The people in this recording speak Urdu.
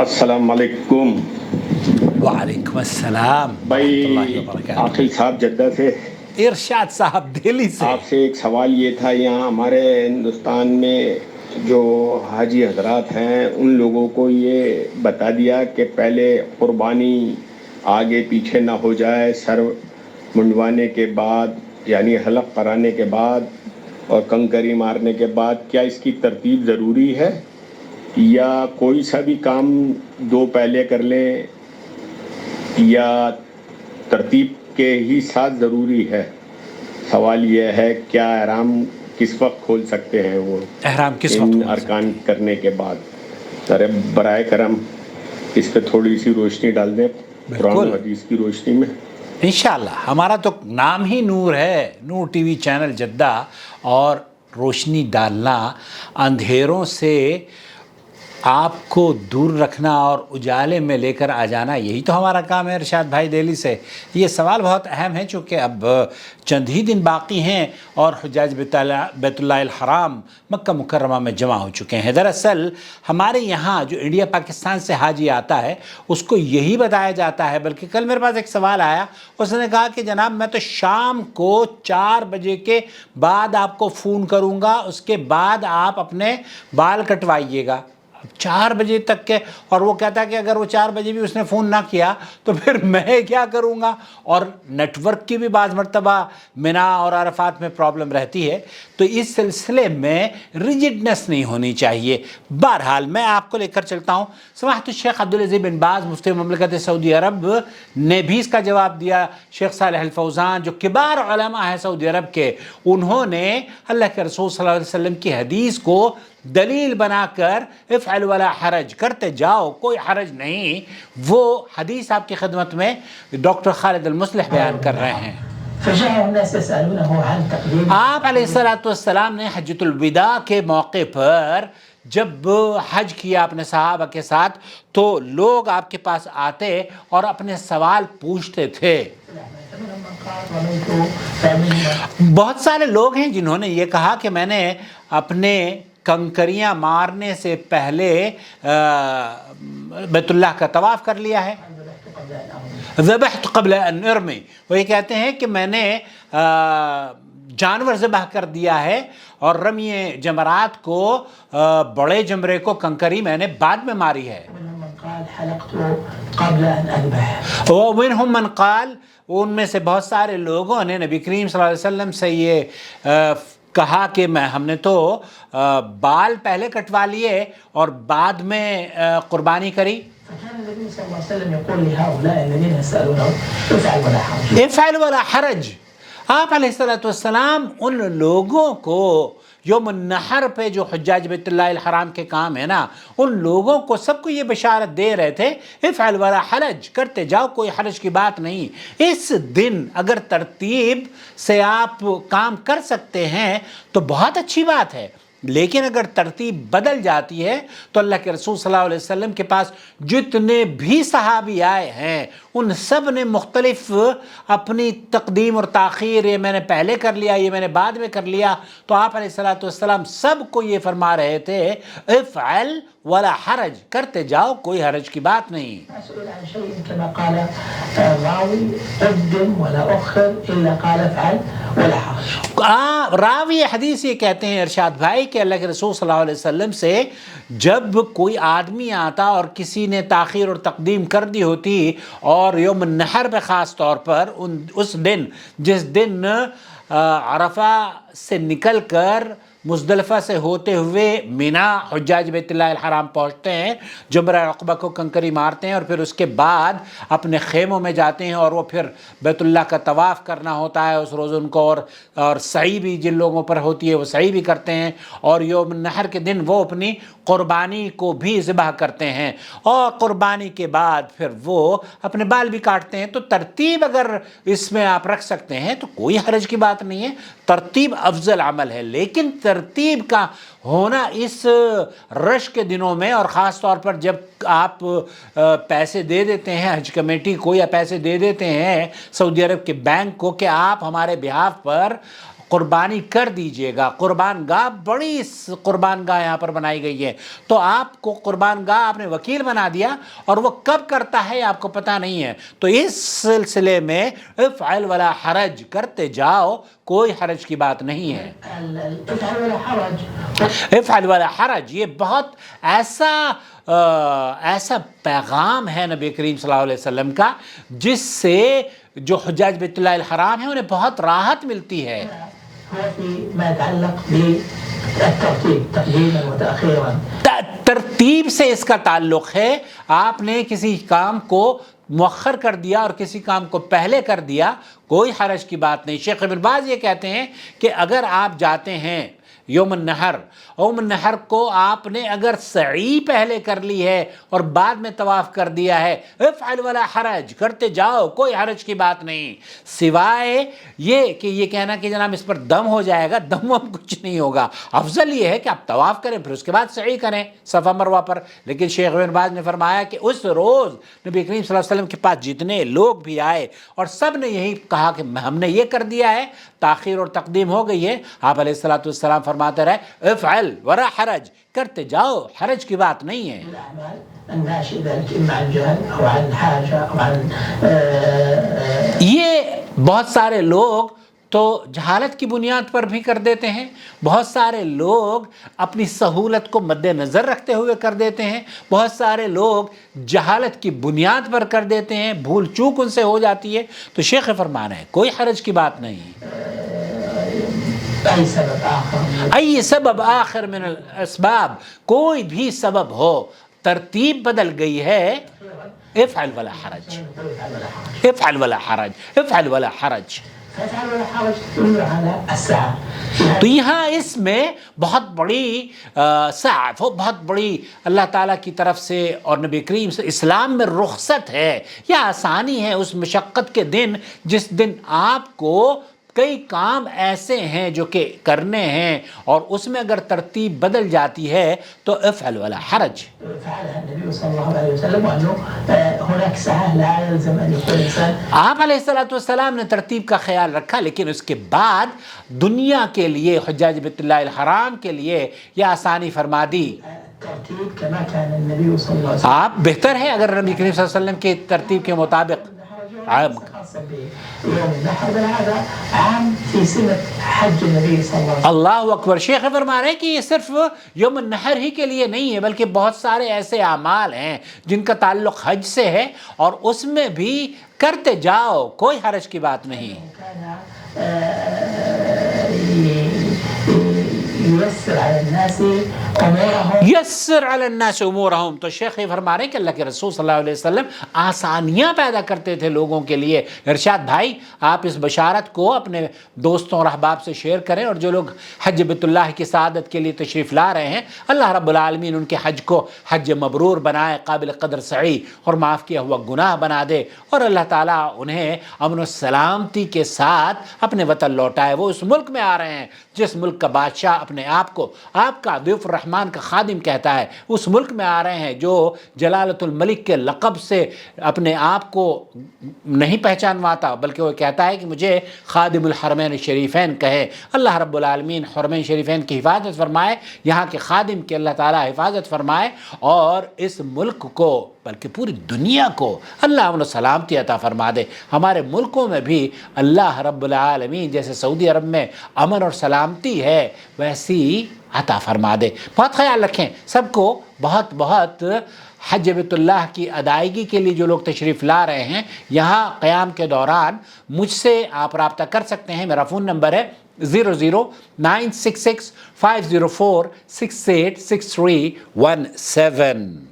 السلام علیکم وعلیکم السلام ورحمۃ اللہ بھائی. وبرکاتہ. عاقل صاحب جدہ سے ارشاد صاحب دہلی سے. آپ سے ایک سوال یہ تھا، یہاں ہمارے ہندوستان میں جو حاجی حضرات ہیں ان لوگوں کو یہ بتا دیا کہ پہلے قربانی آگے پیچھے نہ ہو جائے، سر منڈوانے کے بعد یعنی حلق کرانے کے بعد اور کنکری مارنے کے بعد کیا اس کی ترتیب ضروری ہے یا کوئی سا بھی کام دو پہلے کر لیں یا ترتیب کے ہی ساتھ ضروری ہے؟ سوال یہ ہے کیا احرام کس وقت کھول سکتے ہیں وہ احرام کس وقت ان کھول ارکان کرنے کے بعد؟ سر برائے کرم اس پہ تھوڑی سی روشنی ڈال دیں قرآن و حدیث کی روشنی میں. انشاءاللہ. ہمارا تو نام ہی نور ہے، نور ٹی وی چینل جدہ، اور روشنی ڈالنا، اندھیروں سے آپ کو دور رکھنا اور اجالے میں لے کر آ جانا، یہی تو ہمارا کام ہے. ارشاد بھائی دہلی سے یہ سوال بہت اہم ہے چونکہ اب چند ہی دن باقی ہیں اور حجاج بیت اللہ الحرام مکہ مکرمہ میں جمع ہو چکے ہیں. دراصل ہمارے یہاں جو انڈیا پاکستان سے حاجی آتا ہے اس کو یہی بتایا جاتا ہے، بلکہ کل میرے پاس ایک سوال آیا، اس نے کہا کہ جناب میں تو شام کو 4 بجے کے بعد آپ کو فون کروں گا، اس کے بعد آپ اپنے بال کٹوائیے گا. 4 بجے تک کے، اور وہ کہتا ہے کہ اگر وہ 4 بجے بھی اس نے فون نہ کیا تو پھر میں کیا کروں گا. اور نیٹ ورک کی بھی بعض مرتبہ منا اور عرفات میں پرابلم رہتی ہے، تو اس سلسلے میں ریجڈنس نہیں ہونی چاہیے. بہرحال میں آپ کو لے کر چلتا ہوں. سماحت الشیخ عبدالعزیز بن باز مفتی مملکت سعودی عرب نے بھی اس کا جواب دیا. شیخ صالح الفوزان جو کبار علماء ہیں سعودی عرب کے، انہوں نے اللہ کے رسول صلی اللہ علیہ وسلم کی حدیث کو دلیل بنا کر افعل ولا حرج، کرتے جاؤ کوئی حرج نہیں، وہ حدیث آپ کی خدمت میں ڈاکٹر خالد المصلح بیان کر رہے ہیں. آپ علیہ السلام نے حجۃ الوداع کے موقع پر جب حج کیا اپنے صحابہ کے ساتھ تو لوگ آپ کے پاس آتے اور اپنے سوال پوچھتے تھے. بہت سارے لوگ ہیں جنہوں نے یہ کہا کہ میں نے اپنے کنکریاں مارنے سے پہلے بیت اللہ کا طواف کر لیا ہے. ذبحت قبل ان ارمی، وہ یہ کہتے ہیں کہ میں نے جانور ذبح کر دیا ہے اور رمی جمرات کو، بڑے جمرے کو کنکری میں نے بعد میں ماری ہے. ومنہم من قال، ان میں سے بہت سارے لوگوں نے نبی کریم صلی اللہ علیہ وسلم سے یہ کہا کہ ہم نے تو بال پہلے کٹوا لیے اور بعد میں قربانی کری. افعل ولا حرج. آپ علیہ السلام ان لوگوں کو یوم النحر پہ جو حجاج بیت اللہ الحرام کے کام ہے نا، ان لوگوں کو سب کو یہ بشارت دے رہے تھے افعل ولا حرج، کرتے جاؤ کوئی حرج کی بات نہیں. اس دن اگر ترتیب سے آپ کام کر سکتے ہیں تو بہت اچھی بات ہے، لیکن اگر ترتیب بدل جاتی ہے تو اللہ کے رسول صلی اللہ علیہ وسلم کے پاس جتنے بھی صحابی آئے ہیں ان سب نے مختلف اپنی تقدیم اور تاخیر، یہ میں نے پہلے کر لیا، یہ میں نے بعد میں کر لیا. تو آپ علیہ السلام سب کو یہ فرما رہے تھے افعل ولا حرج، کرتے جاؤ کوئی حرج کی بات نہیں. راوی حدیث یہ کہتے ہیں ارشاد بھائی کہ اللہ کے رسول صلی اللہ علیہ وسلم سے جب کوئی آدمی آتا اور کسی نے تاخیر اور تقدیم کر دی ہوتی، اور یوم النحر پہ خاص طور پر اس دن جس دن عرفہ سے نکل کر مزدلفہ سے ہوتے ہوئے مینا حجاج بیت اللہ الحرام پہنچتے ہیں، جمرہ عقبہ کو کنکری مارتے ہیں اور پھر اس کے بعد اپنے خیموں میں جاتے ہیں اور وہ پھر بیت اللہ کا طواف کرنا ہوتا ہے اس روز ان کو، اور سعی بھی جن لوگوں پر ہوتی ہے وہ سعی بھی کرتے ہیں، اور یوم النحر کے دن وہ اپنی قربانی کو بھی ذبح کرتے ہیں اور قربانی کے بعد پھر وہ اپنے بال بھی کاٹتے ہیں. تو ترتیب اگر اس میں آپ رکھ سکتے ہیں تو کوئی حرج کی بات نہیں ہے، ترتیب افضل عمل ہے. لیکن ترتیب کا ہونا اس رش کے دنوں میں، اور خاص طور پر جب آپ پیسے دے دیتے ہیں حج کمیٹی کو یا پیسے دے دیتے ہیں سعودی عرب کے بینک کو کہ آپ ہمارے بہاف پر قربانی کر دیجئے گا. قربان گاہ بڑی قربان گاہ یہاں پر بنائی گئی ہے. تو آپ کو قربان گاہ آپ نے وکیل بنا دیا اور وہ کب کرتا ہے آپ کو پتہ نہیں ہے. تو اس سلسلے میں افعل ولا حرج، کرتے جاؤ، کوئی حرج کی بات نہیں ہے. افعل ولا حرج یہ بہت ایسا پیغام ہے نبی کریم صلی اللہ علیہ وسلم کا جس سے جو حجاج بیت اللہ الحرام ہیں انہیں بہت راحت ملتی ہے. ترتیب سے اس کا تعلق ہے. آپ نے کسی کام کو مؤخر کر دیا اور کسی کام کو پہلے کر دیا، کوئی حرج کی بات نہیں. شیخ ابن باز یہ کہتے ہیں کہ اگر آپ جاتے ہیں یوم النحر کو آپ نے اگر سعی پہلے کر لی ہے اور بعد میں طواف کر دیا ہے، افعل ولا حرج، کرتے جاؤ، کوئی حرج کی بات نہیں. سوائے یہ کہ یہ کہنا کہ جناب اس پر دم ہو جائے گا، دم کچھ نہیں ہوگا. افضل یہ ہے کہ آپ طواف کریں پھر اس کے بعد سعی کریں صفا مروہ پر. لیکن شیخ ابن باز نے فرمایا کہ اس روز نبی کریم صلی اللہ علیہ وسلم کے پاس جتنے لوگ بھی آئے اور سب نے یہی کہا کہ ہم نے یہ کر دیا ہے، تاخیر اور تقدیم ہو گئی ہے. آپ علیہ الصلوۃ والسلام فرماتے رہے افعل ولا حرج، کرتے جاؤ، حرج کی بات نہیں ہے. یہ بہت سارے لوگ تو جہالت کی بنیاد پر بھی کر دیتے ہیں، بہت سارے لوگ اپنی سہولت کو مد نظر رکھتے ہوئے کر دیتے ہیں، بہت سارے لوگ جہالت کی بنیاد پر کر دیتے ہیں، بھول چوک ان سے ہو جاتی ہے. تو شیخ فرمان ہے کوئی حرج کی بات نہیں. ای سبب آخر من الاسباب، کوئی بھی سبب ہو، ترتیب بدل گئی ہے، افعل ولا حرج، افعل ولا حرج، افعل ولا حرج. تو یہاں اس میں بہت بڑی سعف، بہت بڑی اللہ تعالیٰ کی طرف سے اور نبی کریم سے اسلام میں رخصت ہے یا آسانی ہے اس مشقت کے دن جس دن آپ کو کئی کام ایسے ہیں جو کہ کرنے ہیں اور اس میں اگر ترتیب بدل جاتی ہے تو افعل ولا حرج. آپ علیہ السلام نے ترتیب کا خیال رکھا، لیکن اس کے بعد دنیا کے لیے، حجاج بیت اللہ الحرام کے لیے یہ آسانی فرما دی. آپ بہتر ہے اگر نبی کریم صلی اللہ علیہ وسلم کی ترتیب کے مطابق. اللہ اکبر. شیخ فرما رہے ہیں کہ یہ صرف یوم النحر ہی کے لیے نہیں ہے بلکہ بہت سارے ایسے اعمال ہیں جن کا تعلق حج سے ہے اور اس میں بھی کرتے جاؤ، کوئی حرج کی بات نہیں. یسر علی الناس امورہم. تو شیخ فرما رہے ہیں کہ اللہ کے رسول صلی اللہ علیہ وسلم آسانیاں پیدا کرتے تھے لوگوں کے لیے. ارشاد بھائی آپ اس بشارت کو اپنے دوستوں اور احباب سے شیئر کریں، اور جو لوگ حج بیت اللہ کی سعادت کے لیے تشریف لا رہے ہیں، اللہ رب العالمین ان کے حج کو حج مبرور بنائے، قابل قدر سعی اور معاف کیا ہوا گناہ بنا دے، اور اللہ تعالیٰ انہیں امن و سلامتی کے ساتھ اپنے وطن لوٹائے. وہ اس ملک میں آ رہے ہیں جس ملک کا بادشاہ اپنے آپ کو آپ کا ضیف الرحمن کا خادم کہتا ہے، اس ملک میں آ رہے ہیں جو جلالت الملک کے لقب سے اپنے آپ کو نہیں پہچانواتا بلکہ وہ کہتا ہے کہ مجھے خادم الحرمین الشریفین کہے. اللہ رب العالمین حرمین شریفین کی حفاظت فرمائے، یہاں کے خادم کی اللہ تعالیٰ حفاظت فرمائے، اور اس ملک کو بلکہ پوری دنیا کو اللہ امن و سلامتی عطا فرما دے. ہمارے ملکوں میں بھی اللہ رب العالمین جیسے سعودی عرب میں امن اور سلامتی ہے ویسی عطا فرما دے. بہت خیال رکھیں سب کو. بہت بہت حج بیت اللہ کی ادائیگی کے لیے جو لوگ تشریف لا رہے ہیں یہاں قیام کے دوران مجھ سے آپ رابطہ کر سکتے ہیں. میرا فون نمبر ہے 00966 504 686317.